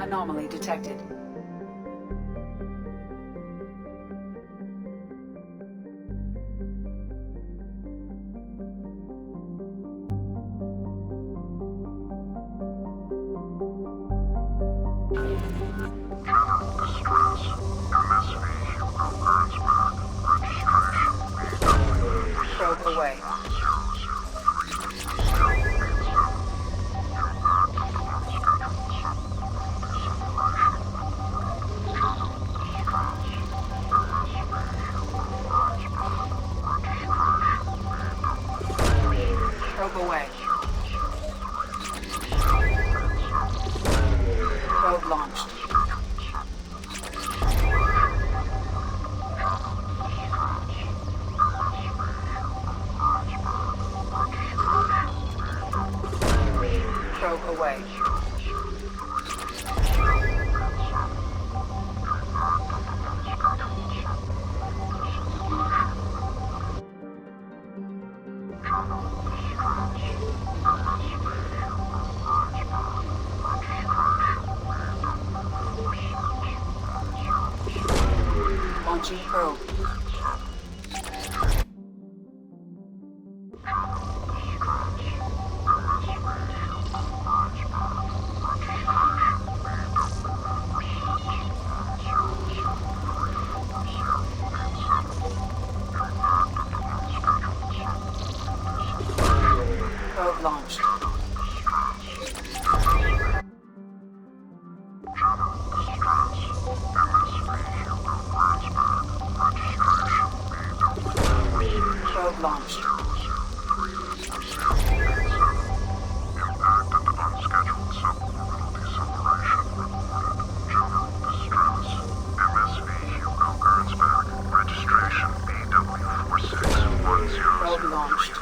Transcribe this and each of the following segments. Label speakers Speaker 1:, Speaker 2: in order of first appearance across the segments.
Speaker 1: Anomaly detected. Probe away. Probe away. Probe launched. Probe away. Launching probe. Probe launched. Probe launched. Probe launched.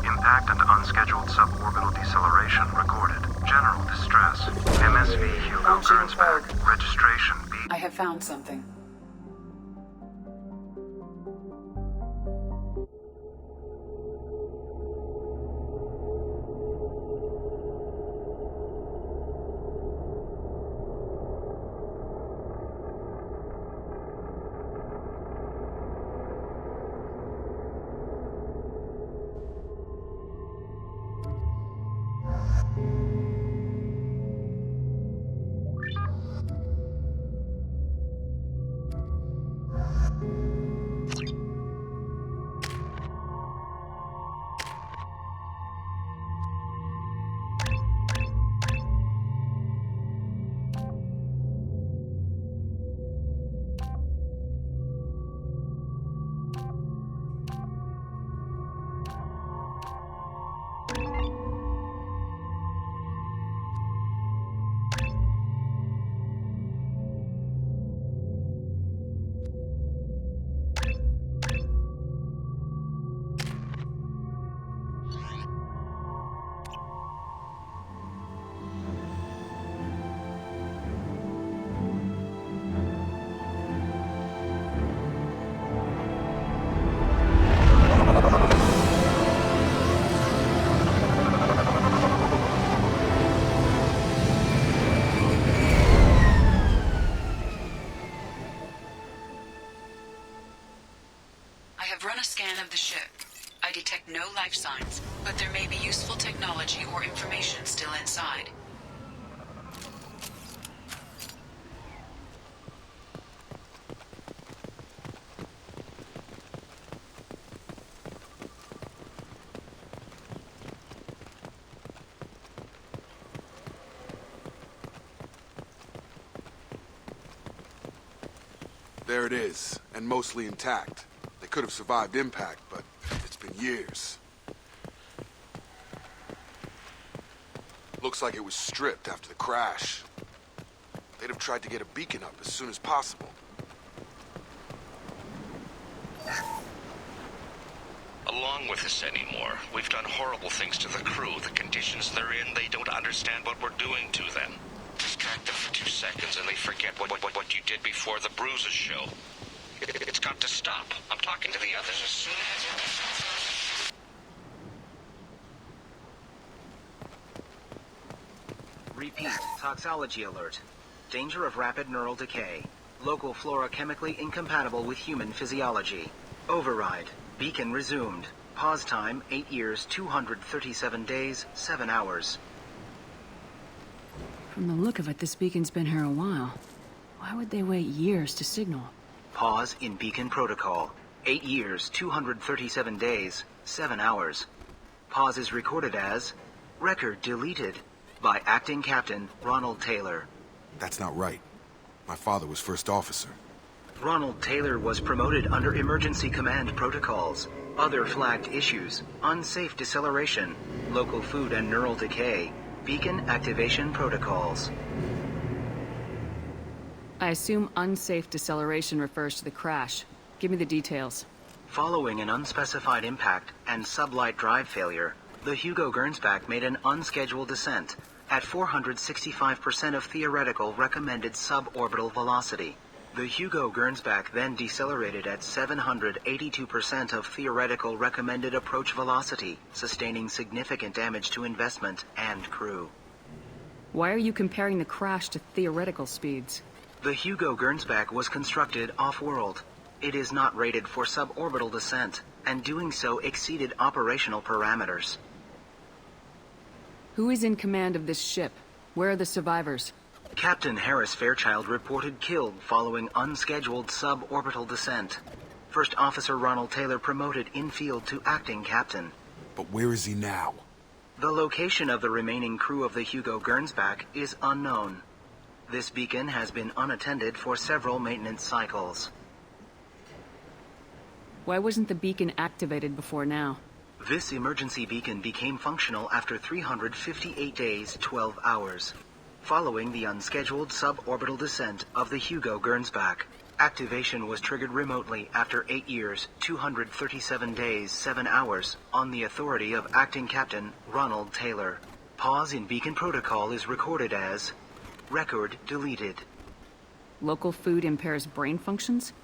Speaker 2: Impact and unscheduled suborbital deceleration recorded. General distress. MSV Hugo
Speaker 1: Launching
Speaker 2: Gernsback.
Speaker 1: probe.
Speaker 2: Registration B.
Speaker 1: I have found something. I have run a scan of the ship. I detect no life signs, but there may be useful technology or information still inside.
Speaker 3: There it is, and mostly intact. They could have survived impact, but it's been years. Looks like it was stripped after the crash. They'd have tried to get a beacon up as soon as possible.
Speaker 4: Along with us anymore. We've done horrible things to the crew. The conditions they're in, they don't understand what we're doing to them. distracted for 2 seconds and they forget what you did before the bruises show. It's got to stop. I'm talking to the others as soon as...
Speaker 5: Repeat, toxology alert. Danger of rapid neural decay. Local flora chemically incompatible with human physiology. Override. Beacon resumed. Pause time, 8 years, 237 days, 7 hours.
Speaker 6: From the look of it, this beacon's been here a while. Why would they wait years to signal?
Speaker 5: Pause in beacon protocol. 8 years, 237 days, 7 hours. Pause is recorded as... Record deleted by Acting Captain Ronald Taylor.
Speaker 3: That's not right. My father was first officer.
Speaker 5: Ronald Taylor was promoted under emergency command protocols. Other flagged issues: unsafe deceleration, local food and neural decay, beacon activation protocols.
Speaker 6: I assume unsafe deceleration refers to the crash. Give me the details.
Speaker 5: Following an unspecified impact and sublight drive failure, the Hugo Gernsback made an unscheduled descent at 465% of theoretical recommended suborbital velocity. The Hugo Gernsback then decelerated at 782% of theoretical recommended approach velocity, sustaining significant damage to investment and crew.
Speaker 6: Why are you comparing the crash to theoretical speeds?
Speaker 5: The Hugo Gernsback was constructed off-world. It is not rated for suborbital descent, and doing so exceeded operational parameters.
Speaker 6: Who is in command of this ship? Where are the survivors?
Speaker 5: Captain Harris Fairchild reported killed following unscheduled suborbital descent. First Officer Ronald Taylor promoted in-field to acting captain.
Speaker 3: But where is he now?
Speaker 5: The location of the remaining crew of the Hugo Gernsback is unknown. This beacon has been unattended for several maintenance cycles.
Speaker 6: Why wasn't the beacon activated before now?
Speaker 5: This emergency beacon became functional after 358 days, 12 hours. Following the unscheduled suborbital descent of the Hugo Gernsback, activation was triggered remotely after 8 years, 237 days, 7 hours, on the authority of Acting Captain Ronald Taylor. Pause in beacon protocol is recorded as... Record deleted.
Speaker 6: Local food impairs brain functions?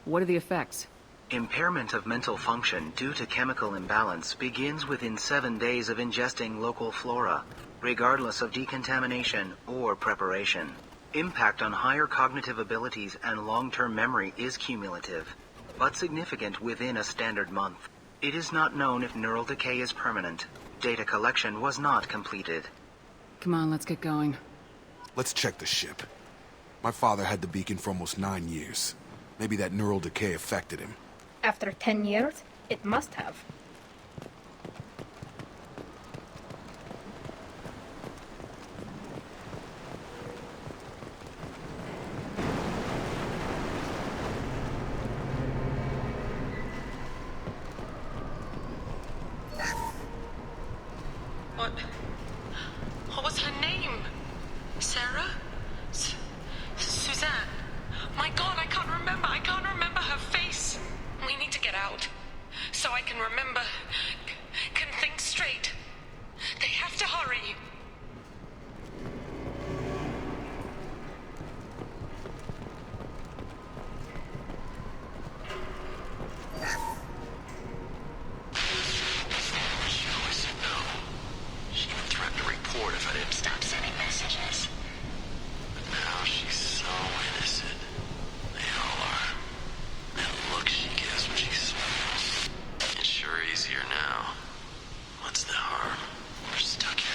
Speaker 6: What are the effects?
Speaker 5: Impairment of mental function due to chemical imbalance begins within 7 days of ingesting local flora, regardless of decontamination or preparation. Impact on higher cognitive abilities and long-term memory is cumulative, but significant within a standard month. It is not known if neural decay is permanent. Data collection was not completed.
Speaker 6: Come on, let's get going.
Speaker 3: Let's check the ship. My father had the beacon for almost 9 years. Maybe that neural decay affected him.
Speaker 7: After 10 years, it must have.
Speaker 8: What was her name? Sarah? Suzanne? My God, I can't remember. I can't remember her face. We need to get out. So I can remember. Can think straight. They have to hurry.
Speaker 4: If I didn't stop sending messages. But now she's so innocent. They all are. That look she gives when she smiles. It's sure easier now. What's the harm? We're stuck here.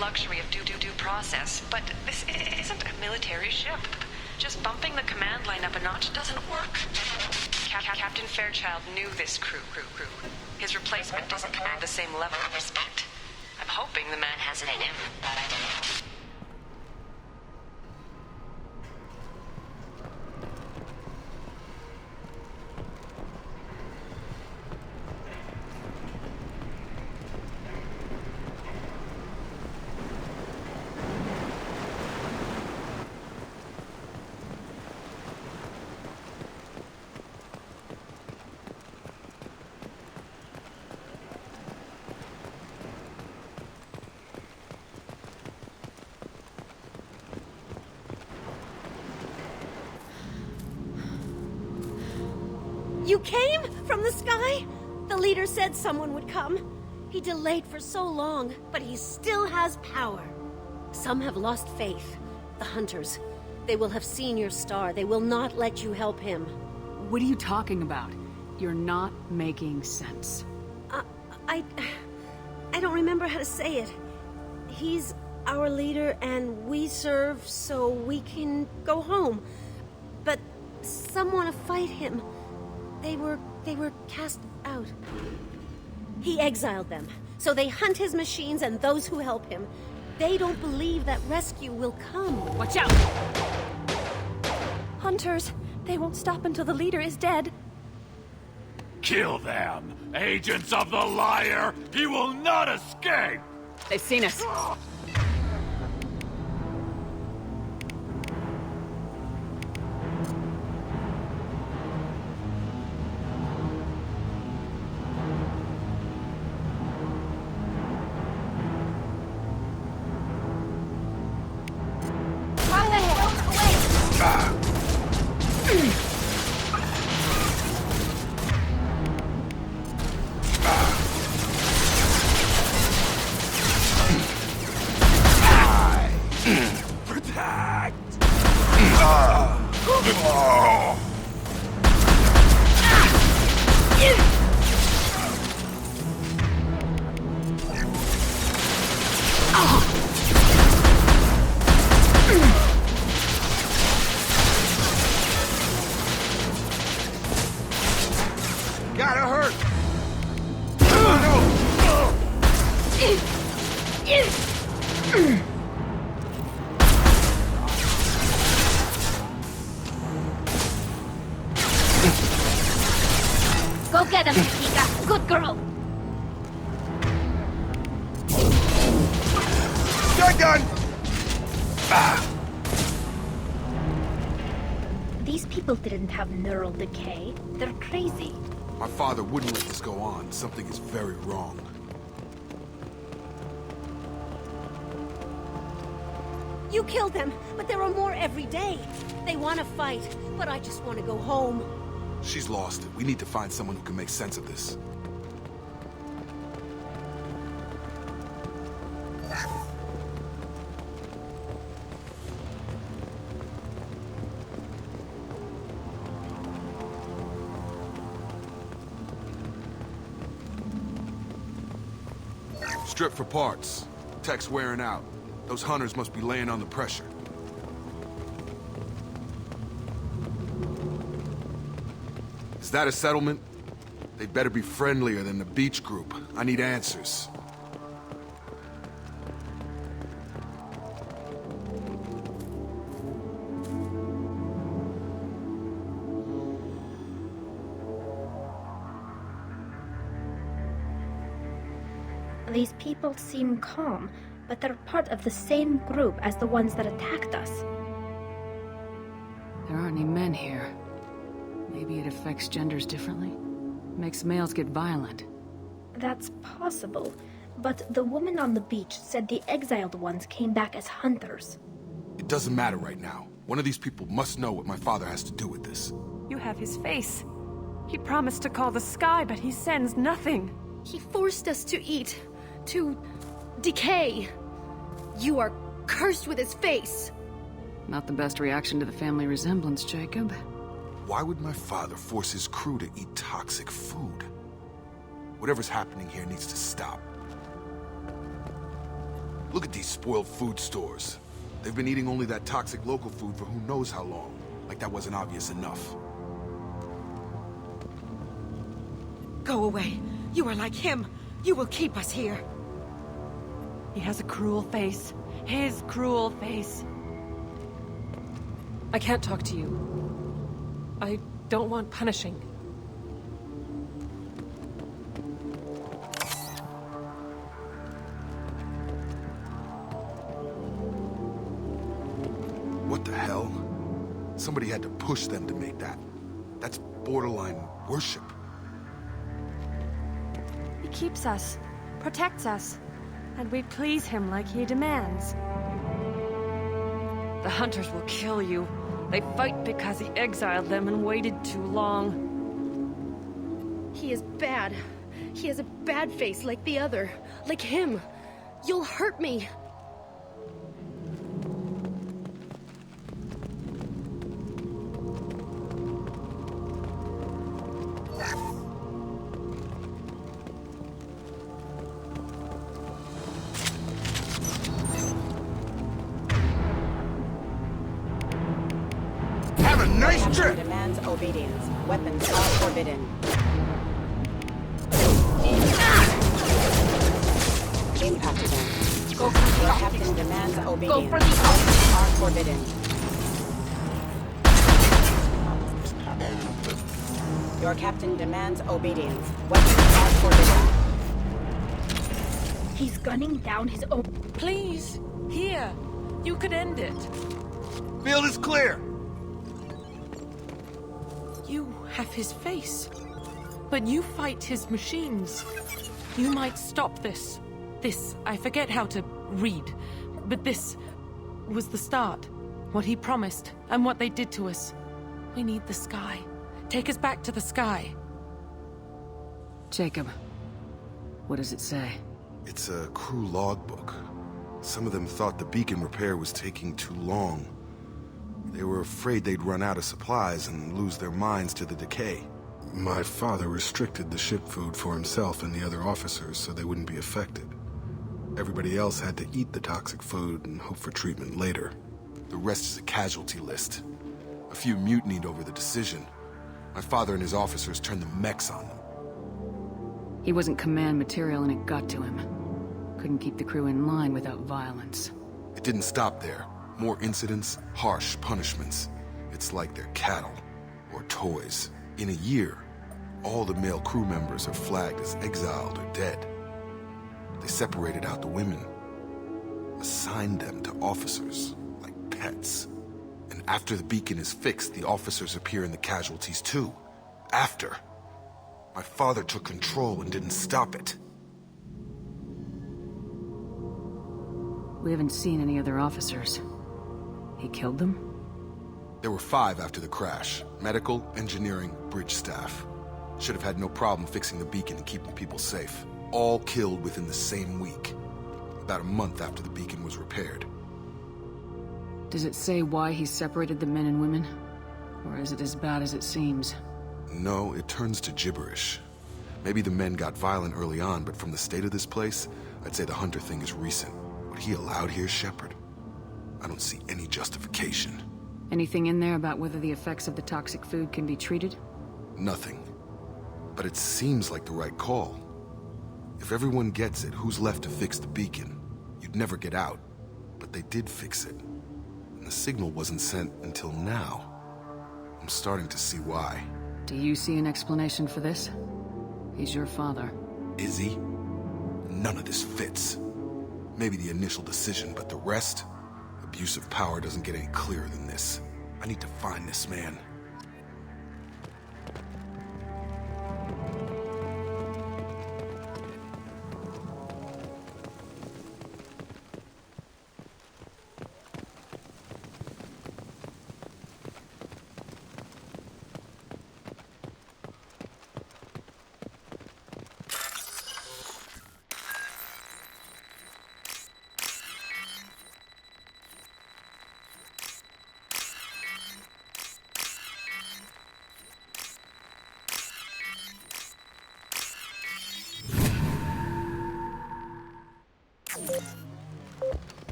Speaker 1: Luxury of due process, but this isn't a military ship. Just bumping the command line up a notch doesn't work.
Speaker 8: Captain Fairchild knew this crew. His replacement doesn't command the same level of respect. I'm hoping the man has it in him.
Speaker 9: You came from the sky? The leader said someone would come. He delayed for so long, but he still has power. Some have lost faith. The hunters. They will have seen your star. They will not let you help him.
Speaker 6: What are you talking about? You're not making sense.
Speaker 9: I don't remember how to say it. He's our leader and we serve so we can go home. But some want to fight him. They were cast out. He exiled them, so they hunt his machines and those who help him. They don't believe that rescue will come.
Speaker 6: Watch out!
Speaker 9: Hunters, they won't stop until the leader is dead.
Speaker 10: Kill them! Agents of the liar! He will not escape!
Speaker 6: They've seen us.
Speaker 9: Go get him, Tika. Good girl.
Speaker 3: Shotgun!
Speaker 7: These people didn't have neural decay. They're crazy.
Speaker 3: My father wouldn't let this go on. Something is very wrong.
Speaker 9: You killed them, but there are more every day. They want to fight, but I just want to go home.
Speaker 3: She's lost it. We need to find someone who can make sense of this. Strip for parts. Tech's wearing out. Those hunters must be laying on the pressure. Is that a settlement? They'd better be friendlier than the beach group. I need answers.
Speaker 7: These people seem calm, but they're part of the same group as the ones that attacked us.
Speaker 6: There aren't any men here. Maybe it affects genders differently? Makes males get violent.
Speaker 7: That's possible, but the woman on the beach said the exiled ones came back as hunters.
Speaker 3: It doesn't matter right now. One of these people must know what my father has to do with this.
Speaker 11: You have his face. He promised to call the sky, but he sends nothing.
Speaker 9: He forced us to eat, to decay. You are cursed with his face.
Speaker 6: Not the best reaction to the family resemblance, Jacob.
Speaker 3: Why would my father force his crew to eat toxic food? Whatever's happening here needs to stop. Look at these spoiled food stores. They've been eating only that toxic local food for who knows how long. Like that wasn't obvious enough.
Speaker 9: Go away. You are like him. You will keep us here.
Speaker 11: He has a cruel face. His cruel face. I can't talk to you. I don't want punishing.
Speaker 3: What the hell? Somebody had to push them to make that. That's borderline worship.
Speaker 11: He keeps us, protects us, and we please him like he demands. The hunters will kill you. They fight because he exiled them and waited too long.
Speaker 9: He is bad. He has a bad face like the other. Like him. You'll hurt me.
Speaker 3: Have a nice trip!
Speaker 12: Demands obedience. Weapons are forbidden. Impact event. Your captain demands obedience. Weapons are forbidden. Your captain demands obedience. Weapons are forbidden.
Speaker 7: He's gunning down his own.
Speaker 11: Please, here. You could end it.
Speaker 3: Field is clear!
Speaker 11: You have his face. But you fight his machines. You might stop this. This, I forget how to read. But this was the start. What he promised, and what they did to us. We need the sky. Take us back to the sky.
Speaker 6: Jacob, what does it say?
Speaker 3: It's a crew logbook. Some of them thought the beacon repair was taking too long. They were afraid they'd run out of supplies and lose their minds to the decay. My father restricted the ship food for himself and the other officers so they wouldn't be affected. Everybody else had to eat the toxic food and hope for treatment later. The rest is a casualty list. A few mutinied over the decision. My father and his officers turned the mechs on them.
Speaker 6: He wasn't command material and it got to him. Couldn't keep the crew in line without violence.
Speaker 3: It didn't stop there. More incidents, harsh punishments. It's like they're cattle or toys. In a year, all the male crew members are flagged as exiled or dead. They separated out the women, assigned them to officers like pets. And after the beacon is fixed, the officers appear in the casualties too. After. My father took control and didn't stop it.
Speaker 6: We haven't seen any other officers. He killed them?
Speaker 3: There were 5 after the crash. Medical, engineering, bridge staff. Should have had no problem fixing the beacon and keeping people safe. All killed within the same week. About a month after the beacon was repaired.
Speaker 6: Does it say why he separated the men and women? Or is it as bad as it seems?
Speaker 3: No, it turns to gibberish. Maybe the men got violent early on, but from the state of this place, I'd say the Hunter thing is recent. What he allowed here, Shepard? I don't see any justification.
Speaker 6: Anything in there about whether the effects of the toxic food can be treated?
Speaker 3: Nothing. But it seems like the right call. If everyone gets it, who's left to fix the beacon? You'd never get out. But they did fix it. And the signal wasn't sent until now. I'm starting to see why.
Speaker 6: Do you see an explanation for this? He's your father.
Speaker 3: Is he? None of this fits. Maybe the initial decision, but the rest? Abuse of power doesn't get any clearer than this. I need to find this man.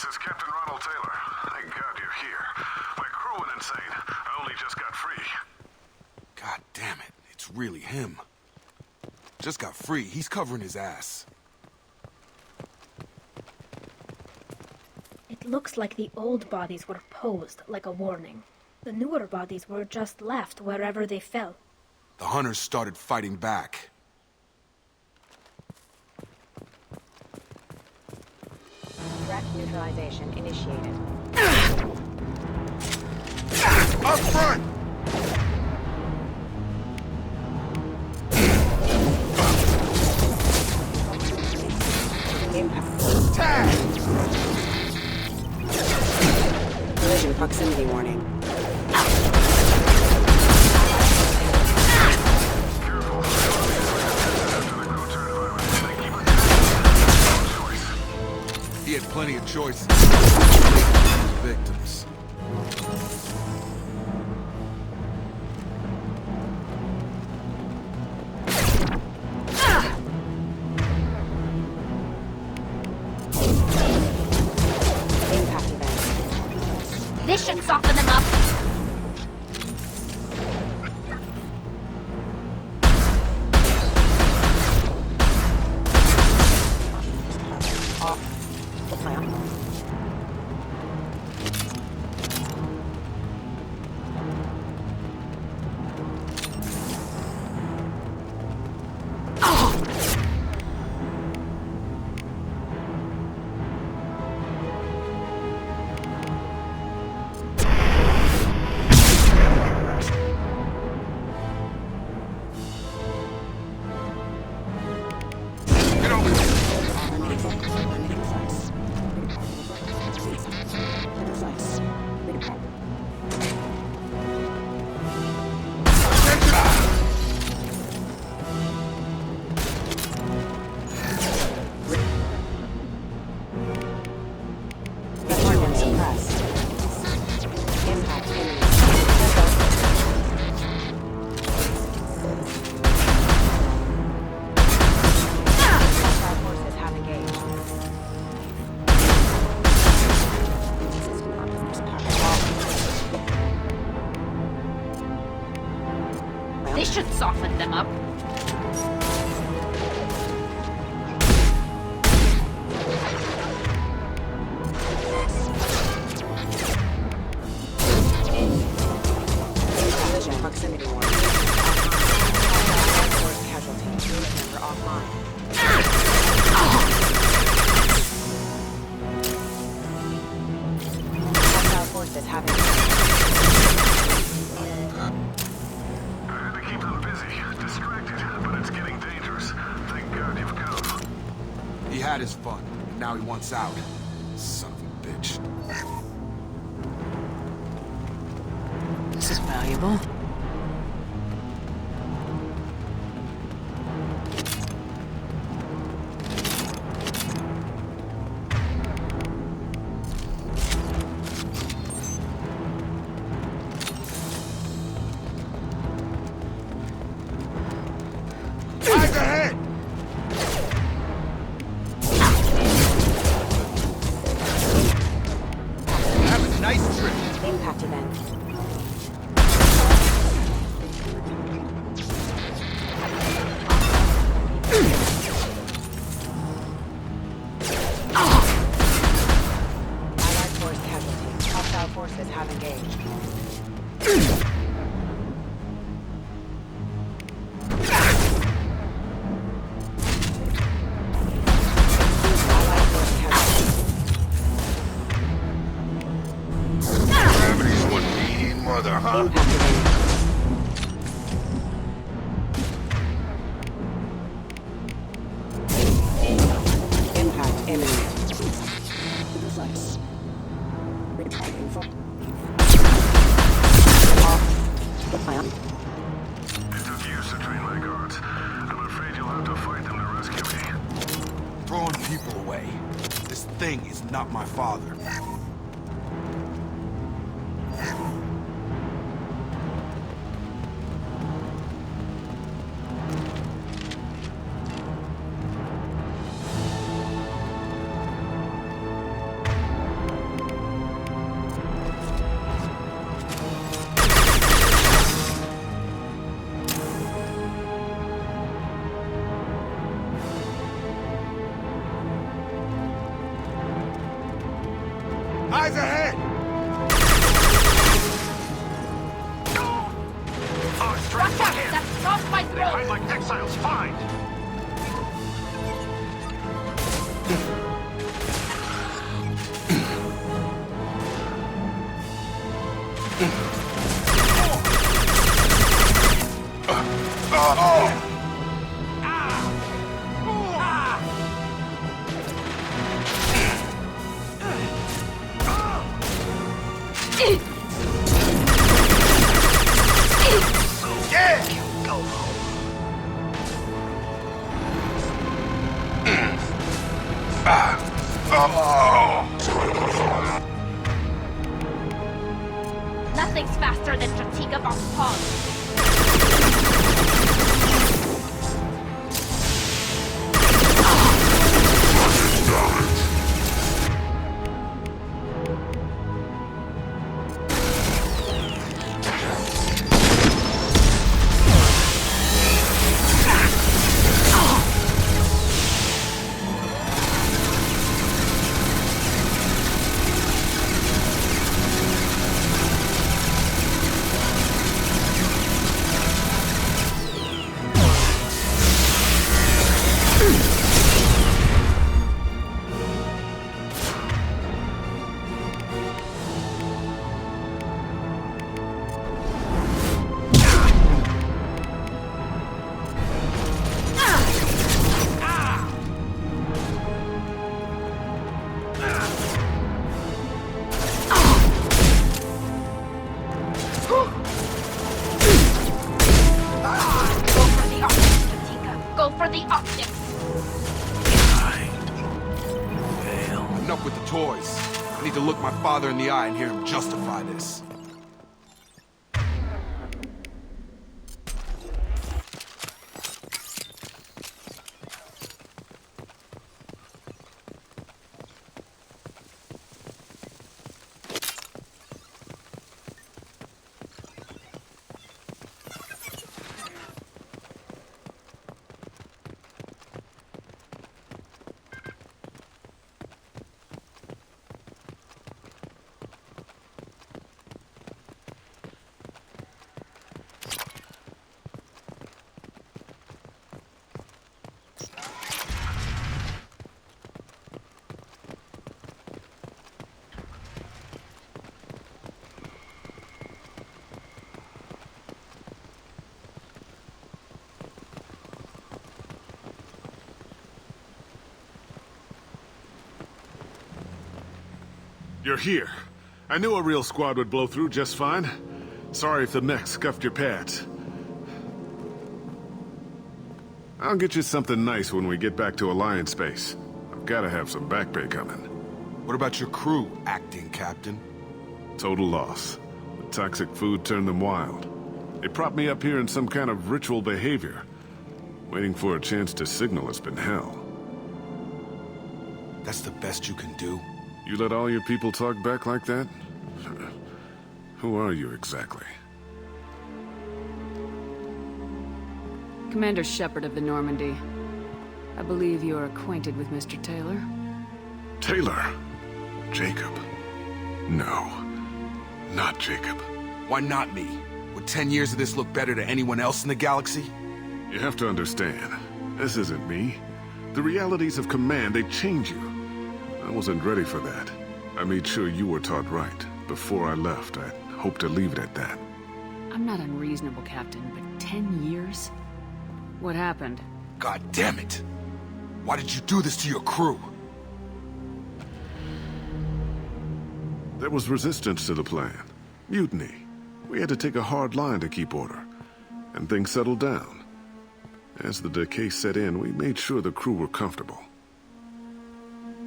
Speaker 2: This is Captain Ronald Taylor. Thank God you're here. My crew went insane. I only just got free.
Speaker 3: God damn it, it's really him. Just got free, he's covering his ass.
Speaker 7: It looks like the old bodies were posed like a warning. The newer bodies were just left wherever they fell.
Speaker 3: The hunters started fighting back.
Speaker 12: Threat neutralization initiated.
Speaker 3: Up front!
Speaker 12: Impact.
Speaker 3: Tag!
Speaker 12: Collision proximity warning.
Speaker 3: He had plenty of choices. Victims.
Speaker 12: Impact event.
Speaker 7: This should soften them up. This should soften them up.
Speaker 12: Collision proximity warning. Force casualty. Member offline. Hostile forces having.
Speaker 2: Keep them busy, distracted, but it's getting dangerous. Thank God you've come.
Speaker 3: He had his fun, but now he wants out. Son of a bitch.
Speaker 6: This is valuable.
Speaker 3: Eyes ahead! Have a nice trip.
Speaker 12: Impact event. Allied force casualty. Hostile forces have engaged. Allied force casualty.
Speaker 3: Gravity's one mean mother, huh?
Speaker 12: Impact event. Impact imminent.
Speaker 2: It took years to train my guards. I'm afraid you'll have to fight them to rescue me.
Speaker 3: Throwing people away. This thing is not my father. Eyes ahead!
Speaker 4: Watch out! That's across my throat! They hide like exiles, find!
Speaker 7: Nothing's faster than Strategic of Pause.
Speaker 3: Enough with the toys. I need to look my father in the eye and hear him justify this.
Speaker 13: You're here. I knew a real squad would blow through just fine. Sorry if the mech scuffed your pads. I'll get you something nice when we get back to Alliance base. I've gotta have some back pay coming.
Speaker 3: What about your crew, acting captain?
Speaker 13: Total loss. The toxic food turned them wild. They propped me up here in some kind of ritual behavior. Waiting for a chance to signal has been hell.
Speaker 3: That's the best you can do?
Speaker 13: You let all your people talk back like that? Who are you exactly?
Speaker 6: Commander Shepard of the Normandy. I believe you're acquainted with Mr. Taylor.
Speaker 13: Taylor? Jacob? No. Not Jacob.
Speaker 3: Why not me? Would 10 years of this look better to anyone else in the galaxy?
Speaker 13: You have to understand, this isn't me. The realities of command, they change you. I wasn't ready for that. I made sure you were taught right. Before I left, I hoped to leave it at that.
Speaker 6: I'm not unreasonable, Captain, but 10 years? What happened?
Speaker 3: God damn it! Why did you do this to your crew?
Speaker 13: There was resistance to the plan. Mutiny. We had to take a hard line to keep order. And things settled down. As the decay set in, we made sure the crew were comfortable.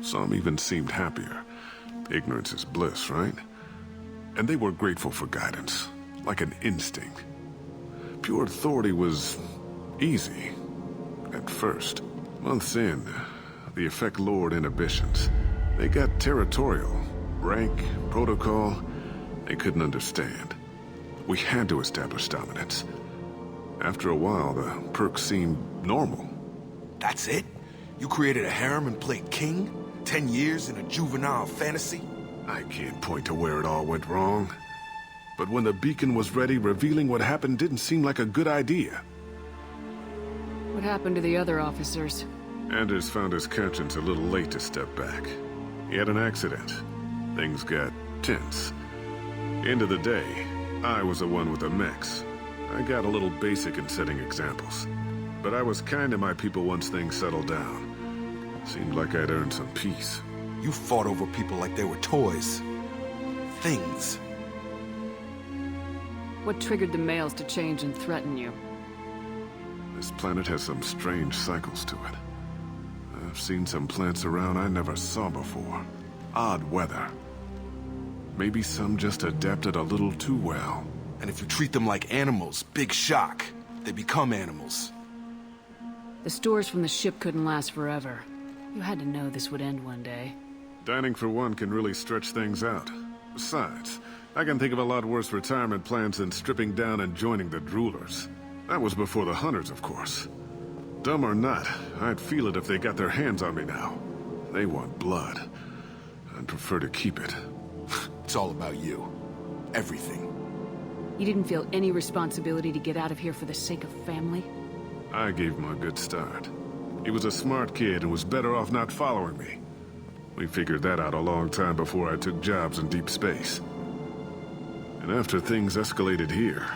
Speaker 13: Some even seemed happier. Ignorance is bliss, right? And they were grateful for guidance, like an instinct. Pure authority was easy, at first. Months in, the effect lowered inhibitions. They got territorial. Rank, protocol, they couldn't understand. We had to establish dominance. After a while, the perks seemed normal.
Speaker 3: That's it? You created a harem and played king? 10 years in a juvenile fantasy?
Speaker 13: I can't point to where it all went wrong. But when the beacon was ready, revealing what happened didn't seem like a good idea.
Speaker 6: What happened to the other officers?
Speaker 13: Anders found his conscience a little late to step back. He had an accident. Things got tense. End of the day, I was the one with the mechs. I got a little basic in setting examples. But I was kind to my people once things settled down. Seemed like I'd earned some peace.
Speaker 3: You fought over people like they were toys. Things.
Speaker 6: What triggered the males to change and threaten you?
Speaker 13: This planet has some strange cycles to it. I've seen some plants around I never saw before. Odd weather. Maybe some just adapted a little too well.
Speaker 3: And if you treat them like animals, big shock. They become animals.
Speaker 6: The stores from the ship couldn't last forever. You had to know this would end one day.
Speaker 13: Dining for one can really stretch things out. Besides, I can think of a lot worse retirement plans than stripping down and joining the droolers. That was before the hunters, of course. Dumb or not, I'd feel it if they got their hands on me now. They want blood. I'd prefer to keep it.
Speaker 3: It's all about you. Everything.
Speaker 6: You didn't feel any responsibility to get out of here for the sake of family?
Speaker 13: I gave him a good start. He was a smart kid and was better off not following me. We figured that out a long time before I took jobs in deep space. And after things escalated here,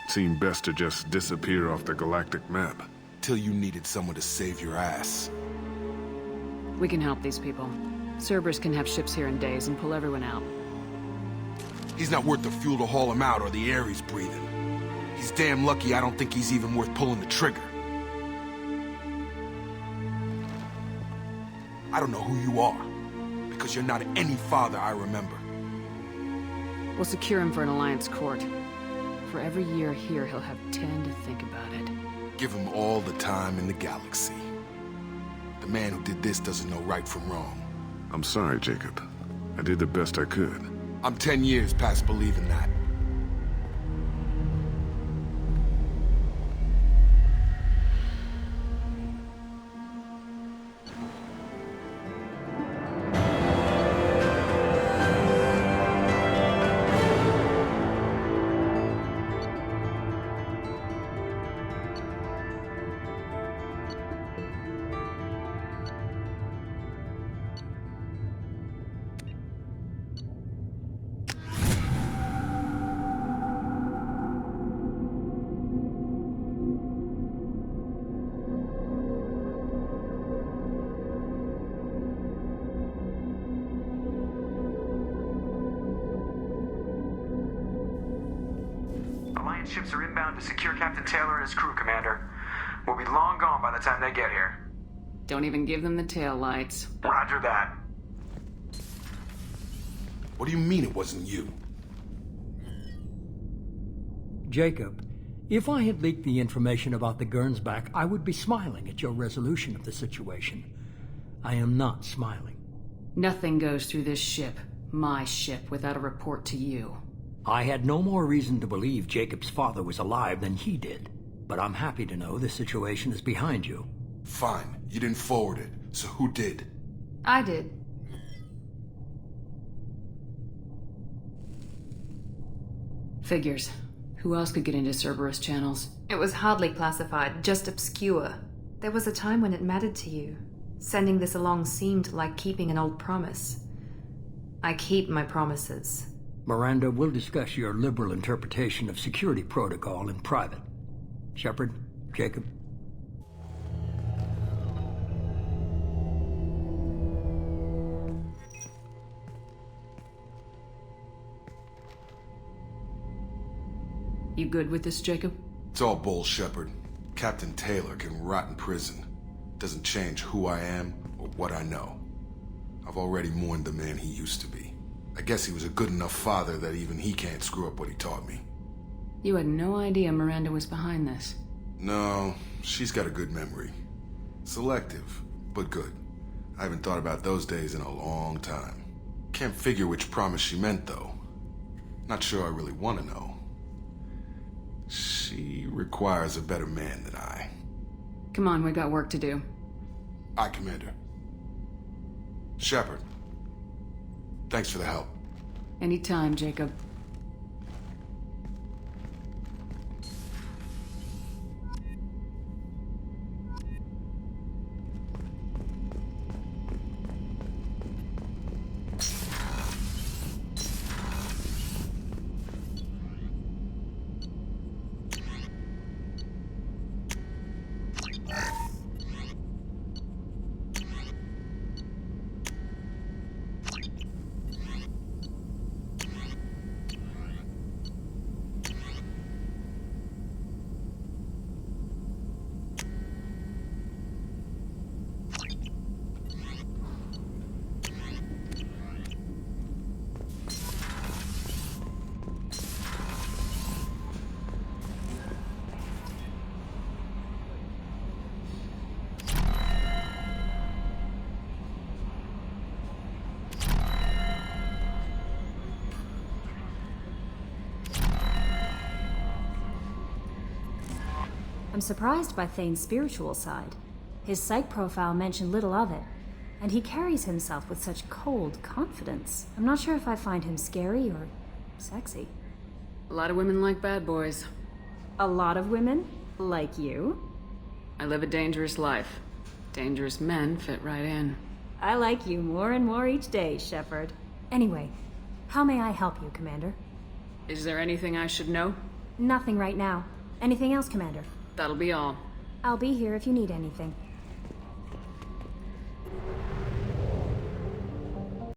Speaker 13: it seemed best to just disappear off the galactic map.
Speaker 3: Till you needed someone to save your ass.
Speaker 6: We can help these people. Cerberus can have ships here in days and pull everyone out.
Speaker 3: He's not worth the fuel to haul him out or the air he's breathing. He's damn lucky I don't think he's even worth pulling the trigger. I don't know who you are, because you're not any father I remember.
Speaker 6: We'll secure him for an Alliance court. For every year here, he'll have 10 to think about it.
Speaker 3: Give him all the time in the galaxy. The man who did this doesn't know right from wrong.
Speaker 13: I'm sorry, Jacob. I did the best I could.
Speaker 3: I'm 10 years past believing that.
Speaker 2: Ships are inbound to secure Captain Taylor and his crew, Commander. We'll be long gone by the time they get here.
Speaker 6: Don't even give them the tail lights.
Speaker 2: Roger that.
Speaker 3: What do you mean it wasn't you?
Speaker 14: Jacob, if I had leaked the information about the Gernsback, I would be smiling at your resolution of the situation. I am not smiling.
Speaker 6: Nothing goes through this ship, my ship, without a report to you.
Speaker 14: I had no more reason to believe Jacob's father was alive than he did. But I'm happy to know the situation is behind you.
Speaker 3: Fine. You didn't forward it. So who did?
Speaker 6: I did. Figures. Who else could get into Cerberus channels?
Speaker 15: It was hardly classified, just obscure. There was a time when it mattered to you. Sending this along seemed like keeping an old promise. I keep my promises.
Speaker 14: Miranda, we'll discuss your liberal interpretation of security protocol in private. Shepard, Jacob.
Speaker 6: You good with this, Jacob?
Speaker 3: It's all bull, Shepard. Captain Taylor can rot in prison. Doesn't change who I am or what I know. I've already mourned the man he used to be. I guess he was a good enough father that even he can't screw up what he taught me.
Speaker 6: You had no idea Miranda was behind this.
Speaker 3: No, she's got a good memory. Selective, but good. I haven't thought about those days in a long time. Can't figure which promise she meant, though. Not sure I really want to know. She requires a better man than I.
Speaker 6: Come on, we got work to do.
Speaker 3: Aye, Commander. Shepard. Thanks for the help.
Speaker 6: Anytime, Jacob.
Speaker 16: I'm surprised by Thane's spiritual side. His psych profile mentioned little of it, and he carries himself with such cold confidence. I'm not sure if I find him scary or sexy.
Speaker 6: A lot of women like bad boys.
Speaker 16: A lot of women? Like you?
Speaker 6: I live a dangerous life. Dangerous men fit right in.
Speaker 16: I like you more and more each day, Shepard. Anyway, how may I help you, Commander?
Speaker 6: Is there anything I should know?
Speaker 16: Nothing right now. Anything else, Commander?
Speaker 6: That'll be all.
Speaker 16: I'll be here if you need anything.